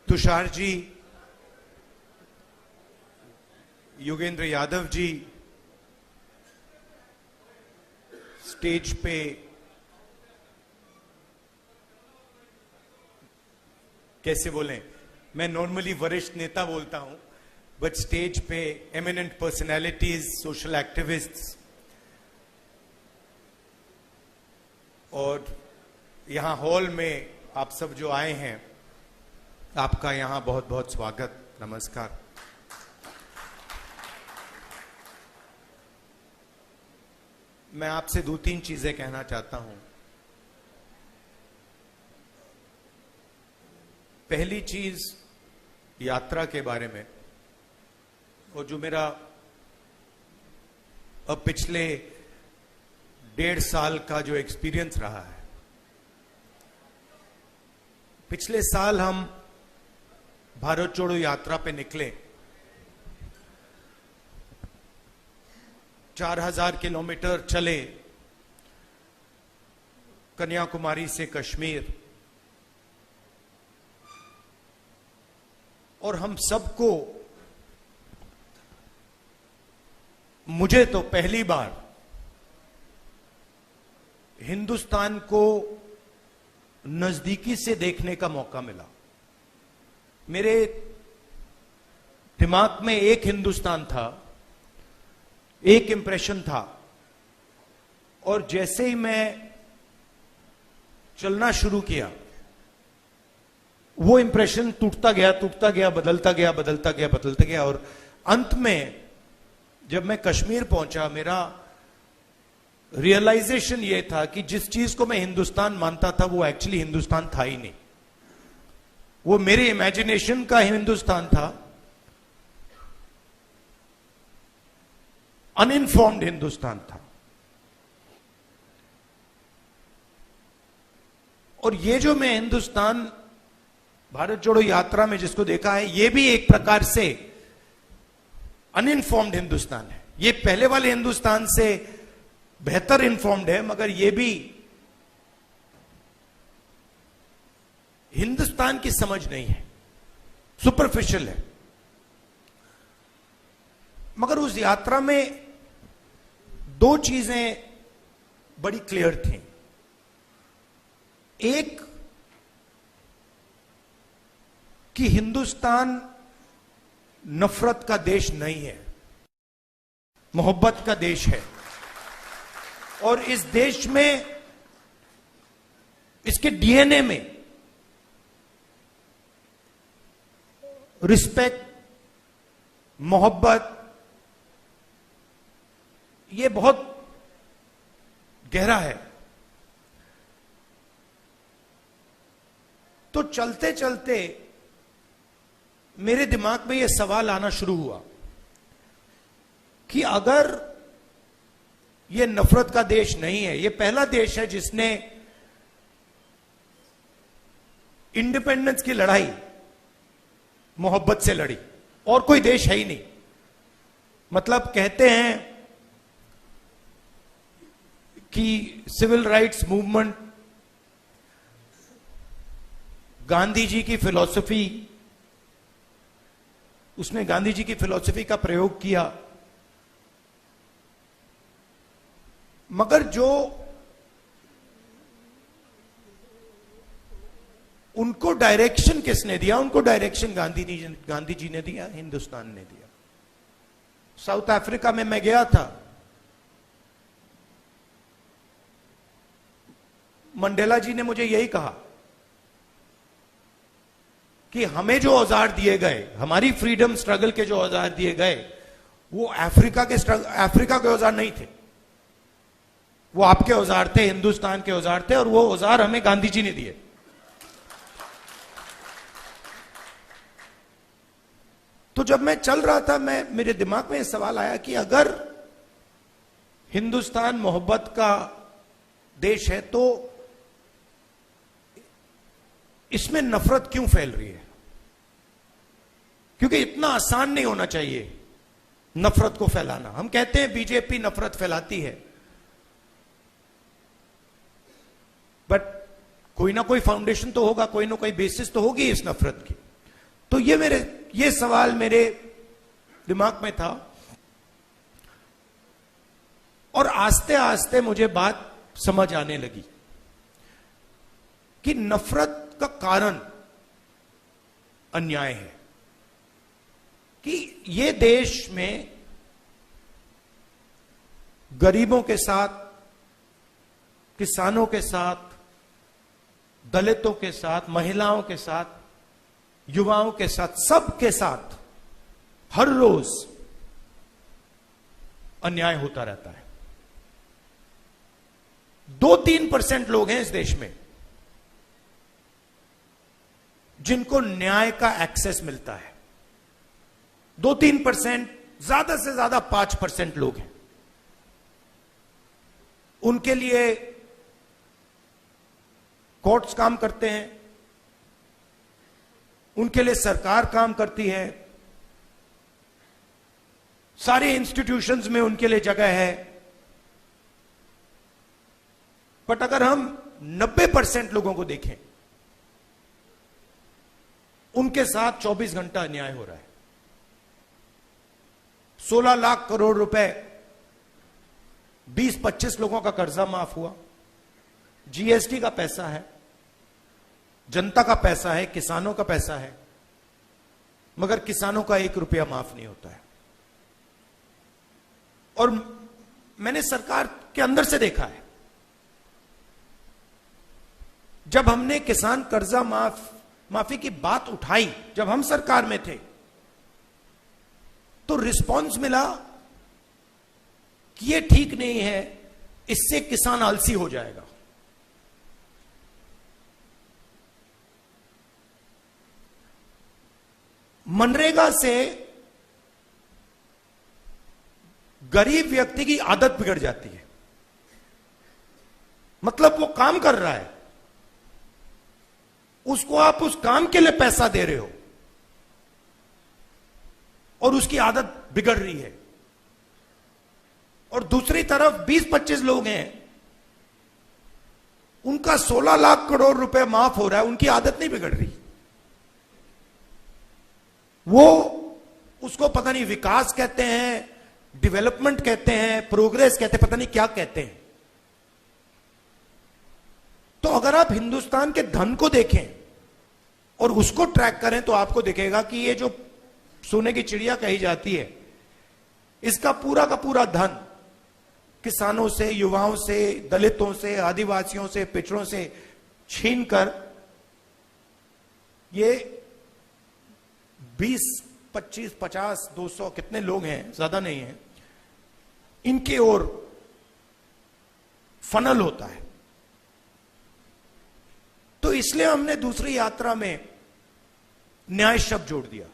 Tushar ji, Yogendra Yadav ji, stage पे कैसे बोलें, मैं नॉर्मली वरिष्ठ नेता बोलता हूं, बट स्टेज पे एमिनेंट पर्सनैलिटीज, सोशल एक्टिविस्ट्स, और यहां हॉल में आप सब जो आए हैं, आपका यहां बहुत बहुत स्वागत, नमस्कार। मैं आपसे 2-3 चीजें कहना चाहता हूं। पहली चीज यात्रा के बारे में, और जो मेरा अब पिछले 1.5 साल का जो एक्सपीरियंस रहा है। पिछले साल हम भारत जोड़ो यात्रा पे निकले, 4000 किलोमीटर चले, कन्याकुमारी से कश्मीर, और हम सबको, मुझे तो पहली बार हिंदुस्तान को नजदीकी से देखने का मौका मिला। मेरे दिमाग में एक हिंदुस्तान था, एक इंप्रेशन था, और जैसे ही मैं चलना शुरू किया, वो इंप्रेशन टूटता गया, बदलता गया, और अंत में जब मैं कश्मीर पहुंचा, मेरा रियलाइजेशन ये था कि जिस चीज को मैं हिंदुस्तान मानता था, वो एक्चुअली हिंदुस्तान था ही नहीं। वो मेरे इमेजिनेशन का हिंदुस्तान था, अनइन्फॉर्म्ड हिंदुस्तान था। और ये जो मैं हिंदुस्तान भारत जोड़ो यात्रा में जिसको देखा है, ये भी एक प्रकार से अनइन्फॉर्म्ड हिंदुस्तान है। ये पहले वाले हिंदुस्तान से बेहतर इन्फॉर्म्ड है, मगर ये भी हिंदुस्तान की समझ नहीं है, सुपरफिशियल है। मगर उस यात्रा में 2 चीजें बड़ी क्लियर थी। एक कि हिंदुस्तान नफरत का देश नहीं है, मोहब्बत का देश है, और इस देश में, इसके डीएनए में रिस्पेक्ट, मोहब्बत, ये बहुत गहरा है। तो चलते चलते मेरे दिमाग में यह सवाल आना शुरू हुआ कि अगर यह नफरत का देश नहीं है, यह पहला देश है जिसने इंडिपेंडेंस की लड़ाई मोहब्बत से लड़ी, और कोई देश है ही नहीं। मतलब कहते हैं कि civil rights movement, Gandhi ji की फिलॉसफी, उसने गांधी जी की फिलॉसफी का प्रयोग किया, मगर जो उनको डायरेक्शन किसने दिया? उनको डायरेक्शन गांधी जी ने दिया, हिंदुस्तान ने दिया। साउथ अफ्रीका में मैं गया था, मंडेला जी ने मुझे यही कहा कि हमें जो औजार दिए गए, हमारी फ्रीडम स्ट्रगल के जो औजार दिए गए, वो अफ्रीका के औजार नहीं थे, वो आपके औजार थे, हिंदुस्तान के औजार थे, और वो औजार हमें गांधी जी ने दिए। तो जब मैं चल रहा था, मेरे दिमाग में सवाल आया कि अगर हिंदुस्तान मोहब्बत का देश है, तो इसमें नफरत क्यों फैल रही है? क्योंकि इतना आसान नहीं होना चाहिए नफरत को फैलाना। हम कहते हैं बीजेपी नफरत फैलाती है, बट कोई ना कोई फाउंडेशन तो होगा, कोई ना कोई बेसिस तो होगी इस नफरत की। तो ये सवाल मेरे दिमाग में था और आस्ते आस्ते मुझे बात समझ आने लगी कि नफरत का कारण अन्याय है, कि ये देश में गरीबों के साथ, किसानों के साथ, दलितों के साथ, महिलाओं के साथ, युवाओं के साथ, सबके साथ हर रोज अन्याय होता रहता है। 2-3% लोग हैं इस देश में जिनको न्याय का एक्सेस मिलता है। 2-3%, ज्यादा से ज्यादा 5% लोग हैं। उनके लिए कोर्ट्स काम करते हैं, उनके लिए सरकार काम करती है, सारे इंस्टीट्यूशंस में उनके लिए जगह है। बट अगर हम 90% लोगों को देखें, उनके साथ 24 घंटा अन्याय हो रहा है। 16 लाख करोड़ रुपए 20-25 लोगों का कर्जा माफ हुआ। जीएसटी का पैसा है, जनता का पैसा है, किसानों का पैसा है, मगर किसानों का 1 रुपया माफ नहीं होता है। और मैंने सरकार के अंदर से देखा है, जब हमने किसान कर्जा माफी की बात उठाई, जब हम सरकार में थे, तो रिस्पांस मिला कि ये ठीक नहीं है, इससे किसान आलसी हो जाएगा। मनरेगा से गरीब व्यक्ति की आदत बिगड़ जाती है। मतलब वो काम कर रहा है, उसको आप उस काम के लिए पैसा दे रहे हो और उसकी आदत बिगड़ रही है। और दूसरी तरफ 20-25 लोग हैं, उनका 16 लाख करोड़ रुपए माफ हो रहा है, उनकी आदत नहीं बिगड़ रही। वो उसको पता नहीं विकास कहते हैं, डेवलपमेंट कहते हैं, प्रोग्रेस कहते हैं, पता नहीं क्या कहते हैं। तो अगर आप हिंदुस्तान के धन को देखें और उसको ट्रैक करें तो आपको दिखेगा कि ये जो सोने की चिड़िया कही जाती है, इसका पूरा का पूरा धन किसानों से, युवाओं से, दलितों से, आदिवासियों से, पिछड़ों से छीनकर ये 20, 25, 50, 200 कितने लोग हैं, ज्यादा नहीं है, इनके ओर फनल होता है। तो इसलिए हमने दूसरी यात्रा में न्याय शब्द जोड़ दिया।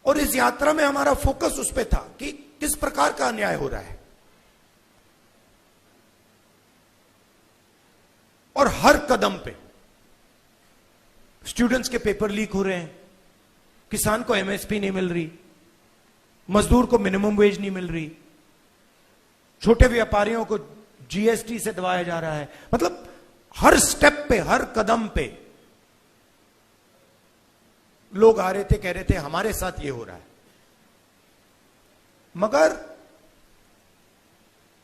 और इस यात्रा में हमारा फोकस उस पर था कि किस प्रकार का अन्याय हो रहा है। और हर कदम पे स्टूडेंट्स के पेपर लीक हो रहे हैं, किसान को एमएसपी नहीं मिल रही, मजदूर को मिनिमम वेज नहीं मिल रही, छोटे व्यापारियों को जीएसटी से दबाया जा रहा है। मतलब हर स्टेप पे, हर कदम पे लोग आ रहे थे, कह रहे थे हमारे साथ ये हो रहा है। मगर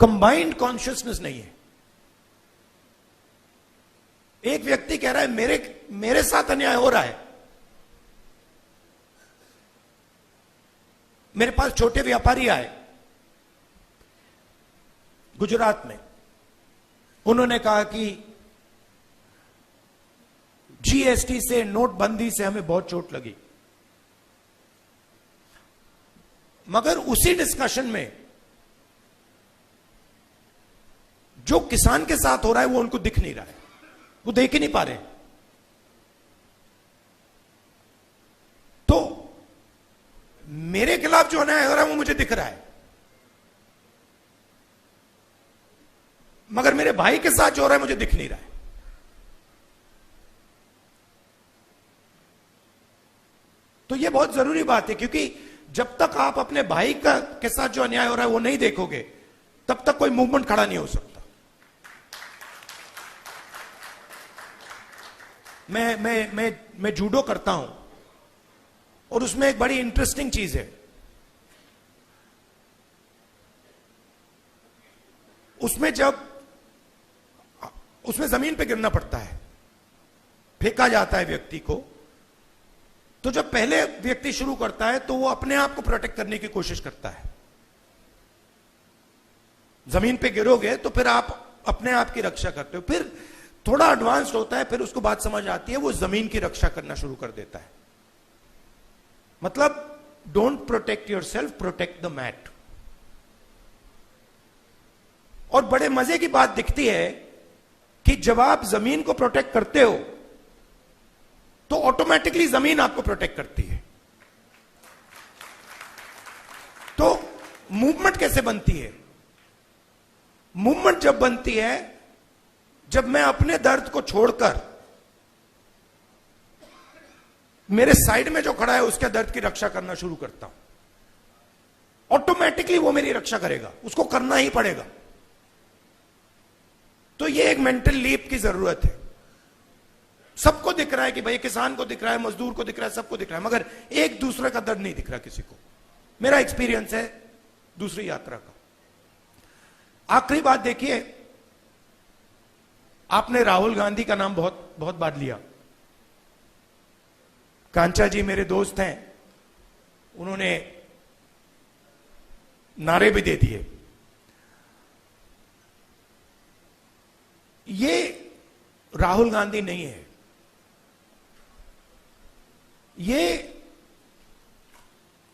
कंबाइंड कॉन्शियसनेस नहीं है। एक व्यक्ति कह रहा है मेरे साथ अन्याय हो रहा है। मेरे पास छोटे व्यापारी आए गुजरात में, उन्होंने कहा कि जीएसटी से, नोटबंदी से हमें बहुत चोट लगी। मगर उसी डिस्कशन में जो किसान के साथ हो रहा है वो उनको दिख नहीं रहा है, वो देख ही नहीं पा रहे। तो मेरे खिलाफ जो अन्याय हो रहा है वो मुझे दिख रहा है, मगर मेरे भाई के साथ जो हो रहा है मुझे दिख नहीं रहा है। तो ये बहुत जरूरी बात है, क्योंकि जब तक आप अपने भाई के साथ जो अन्याय हो रहा है वो नहीं देखोगे, तब तक कोई मूवमेंट खड़ा नहीं हो सकता। मैं जूडो करता हूं और उसमें एक बड़ी इंटरेस्टिंग चीज है, उसमें जमीन पे गिरना पड़ता है, फेंका जाता है व्यक्ति को। तो जब पहले व्यक्ति शुरू करता है तो वो अपने आप को प्रोटेक्ट करने की कोशिश करता है। जमीन पे गिरोगे तो फिर आप अपने आप की रक्षा करते हो। फिर थोड़ा एडवांस्ड होता है, फिर उसको बात समझ आती है, वो जमीन की रक्षा करना शुरू कर देता है। मतलब don't protect yourself, protect the mat. और बड़े मजे की बात दिखती है कि जब आप जमीन को प्रोटेक्ट करते हो तो ऑटोमेटिकली जमीन आपको प्रोटेक्ट करती है। तो मूवमेंट कैसे बनती है? मूवमेंट जब बनती है जब मैं अपने दर्द को छोड़कर मेरे साइड में जो खड़ा है उसके दर्द की रक्षा करना शुरू करता हूं, ऑटोमेटिकली वो मेरी रक्षा करेगा, उसको करना ही पड़ेगा। तो ये एक मेंटल लीप की जरूरत है। सबको दिख रहा है कि भाई किसान को दिख रहा है, मजदूर को दिख रहा है, सबको दिख रहा है, मगर एक दूसरे का दर्द नहीं दिख रहा किसी को। मेरा एक्सपीरियंस है दूसरी यात्रा का। आखिरी बात देखिए, आपने राहुल गांधी का नाम बहुत बहुत बार लिया। कांचा जी मेरे दोस्त हैं, उन्होंने नारे भी दे दिए। ये राहुल गांधी नहीं है, ये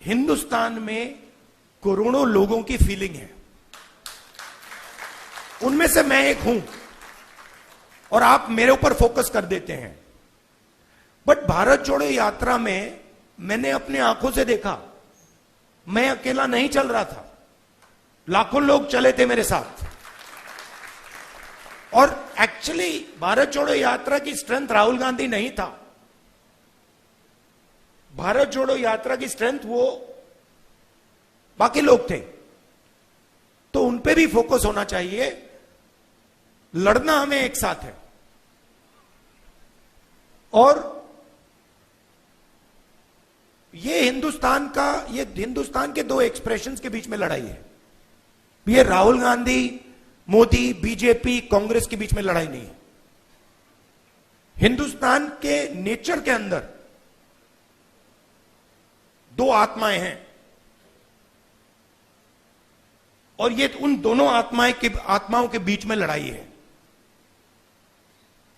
हिंदुस्तान में करोड़ों लोगों की फीलिंग है। उनमें से मैं एक हूं और आप मेरे ऊपर फोकस कर देते हैं। बट भारत जोड़ो यात्रा में मैंने अपनी आंखों से देखा, मैं अकेला नहीं चल रहा था, लाखों लोग चले थे मेरे साथ। और एक्चुअली भारत जोड़ो यात्रा की स्ट्रेंथ राहुल गांधी नहीं था। भारत जोड़ो यात्रा की स्ट्रेंथ वो बाकी लोग थे। तो उन पे भी फोकस होना चाहिए। लड़ना हमें एक साथ है। और ये हिंदुस्तान के दो एक्सप्रेशंस के बीच में लड़ाई है। ये राहुल गांधी, मोदी, बीजेपी, कांग्रेस के बीच में लड़ाई नहीं है। हिंदुस्तान के नेचर के अंदर दो आत्माएं हैं और ये उन दोनों आत्माओं के बीच में लड़ाई है।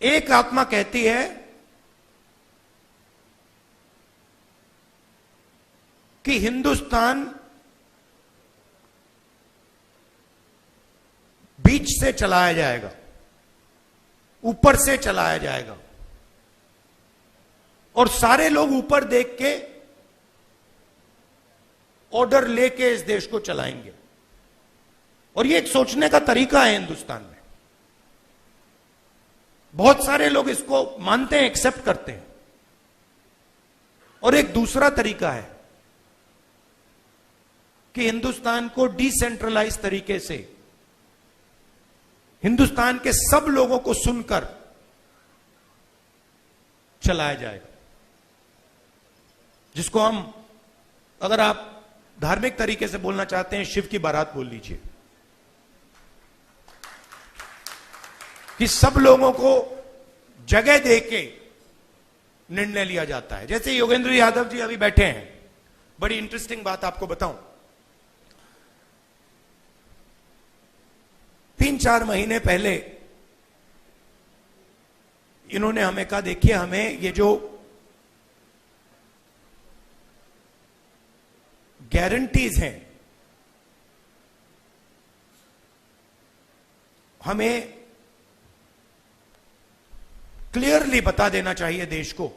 एक आत्मा कहती है कि हिंदुस्तान बीच से चलाया जाएगा, ऊपर से चलाया जाएगा और सारे लोग ऊपर देख के ऑर्डर लेके इस देश को चलाएंगे। और ये एक सोचने का तरीका है हिंदुस्तान में। बहुत सारे लोग इसको मानते हैं, एक्सेप्ट करते हैं। और एक दूसरा तरीका है कि हिंदुस्तान को डिसेंट्रलाइज तरीके से, हिंदुस्तान के सब लोगों को सुनकर चलाया जाएगा, जिसको हम, अगर आप धार्मिक तरीके से बोलना चाहते हैं, शिव की बारात बोल लीजिए। कि सब लोगों को जगह देके निर्णय लिया जाता है। जैसे योगेंद्र यादव जी अभी बैठे हैं, बड़ी इंटरेस्टिंग बात आपको बताऊं। 3-4 महीने पहले इन्होंने हमें कहा, देखिए हमें ये जो गारंटीज हैं, हमें क्लियरली बता देना चाहिए देश को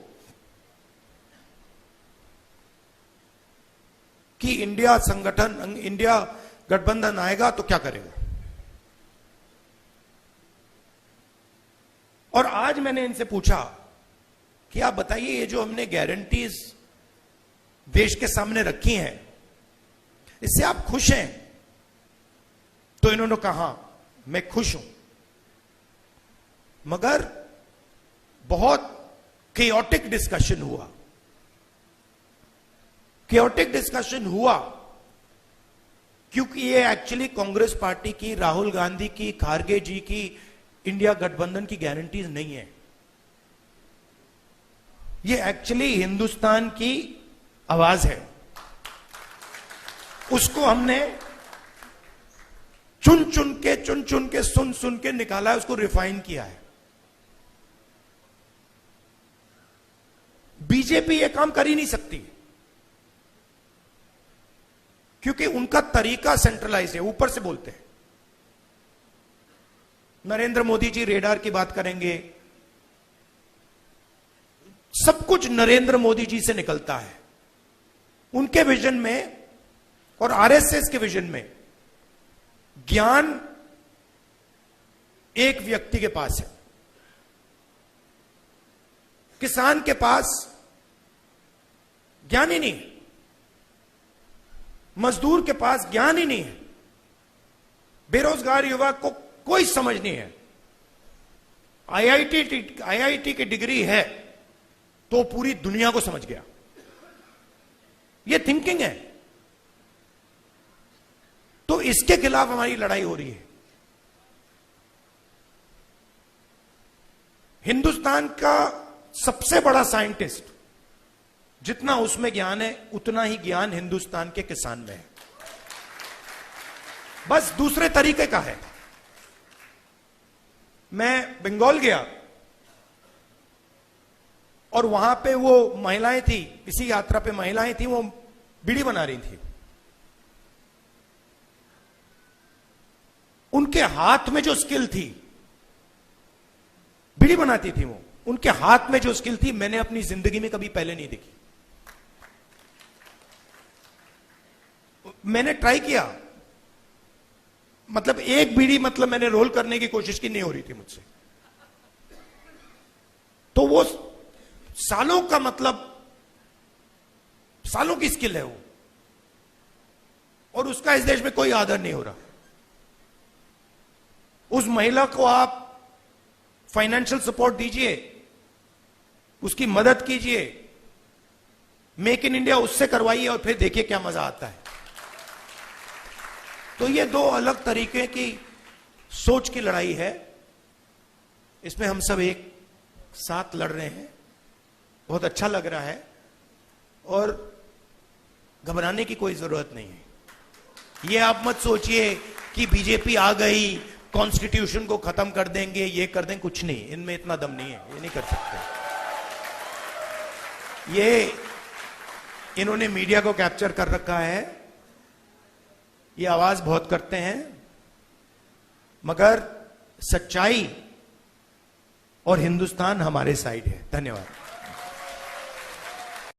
कि इंडिया गठबंधन आएगा तो क्या करेगा। और आज मैंने इनसे पूछा कि आप बताइए, ये जो हमने गारंटीज देश के सामने रखी हैं, इससे आप खुश हैं? तो इन्होंने कहा मैं खुश हूं, मगर बहुत केओटिक डिस्कशन हुआ। केओटिक डिस्कशन हुआ क्योंकि ये एक्चुअली कांग्रेस पार्टी की, राहुल गांधी की, खारगे जी की, इंडिया गठबंधन की गारंटीज नहीं है। ये एक्चुअली हिंदुस्तान की आवाज है। उसको हमने चुन चुन के, सुन सुन के निकाला है, उसको रिफाइन किया है। बीजेपी ये काम कर ही नहीं सकती क्योंकि उनका तरीका सेंट्रलाइज है, ऊपर से बोलते हैं। नरेंद्र मोदी जी रेडार की बात करेंगे, सब कुछ नरेंद्र मोदी जी से निकलता है। उनके विजन में और आरएसएस के विजन में ज्ञान एक व्यक्ति के पास है। किसान के पास ज्ञान ही नहीं है, मजदूर के पास ज्ञान ही नहीं है, बेरोजगार युवा को कोई समझ नहीं है। आईआईटी की डिग्री है तो पूरी दुनिया को समझ गया। यह थिंकिंग है। तो इसके खिलाफ हमारी लड़ाई हो रही है। हिंदुस्तान का सबसे बड़ा साइंटिस्ट, जितना उसमें ज्ञान है उतना ही ज्ञान हिंदुस्तान के किसान में है, बस दूसरे तरीके का है। मैं बंगाल गया और वहां पे वो महिलाएं थी, इसी यात्रा पे महिलाएं थी, वो बीड़ी बना रही थी। उनके हाथ में जो स्किल थी, बीड़ी बनाती थी वो, उनके हाथ में जो स्किल थी मैंने अपनी जिंदगी में कभी पहले नहीं देखी। मैंने ट्राई किया, मतलब एक बीड़ी मतलब मैंने रोल करने की कोशिश की, नहीं हो रही थी मुझसे। तो वो सालों का, मतलब सालों की स्किल है वो, और उसका इस देश में कोई आदर नहीं हो रहा। उस महिला को आप फाइनेंशियल सपोर्ट दीजिए, उसकी मदद कीजिए, मेक इन इंडिया उससे करवाइए और फिर देखिए क्या मजा आता है। तो ये दो अलग तरीके की सोच की लड़ाई है। इसमें हम सब एक साथ लड़ रहे हैं। बहुत अच्छा लग रहा है और घबराने की कोई जरूरत नहीं है। ये आप मत सोचिए कि बीजेपी आ गई, कॉन्स्टिट्यूशन को खत्म कर देंगे, ये कर देंगे, कुछ नहीं, इनमें इतना दम नहीं है, ये नहीं कर सकते। ये इन्होंने मीडिया को कैप्चर कर रखा है, ये आवाज बहुत करते हैं, मगर सच्चाई और हिंदुस्तान हमारे साइड है। धन्यवाद।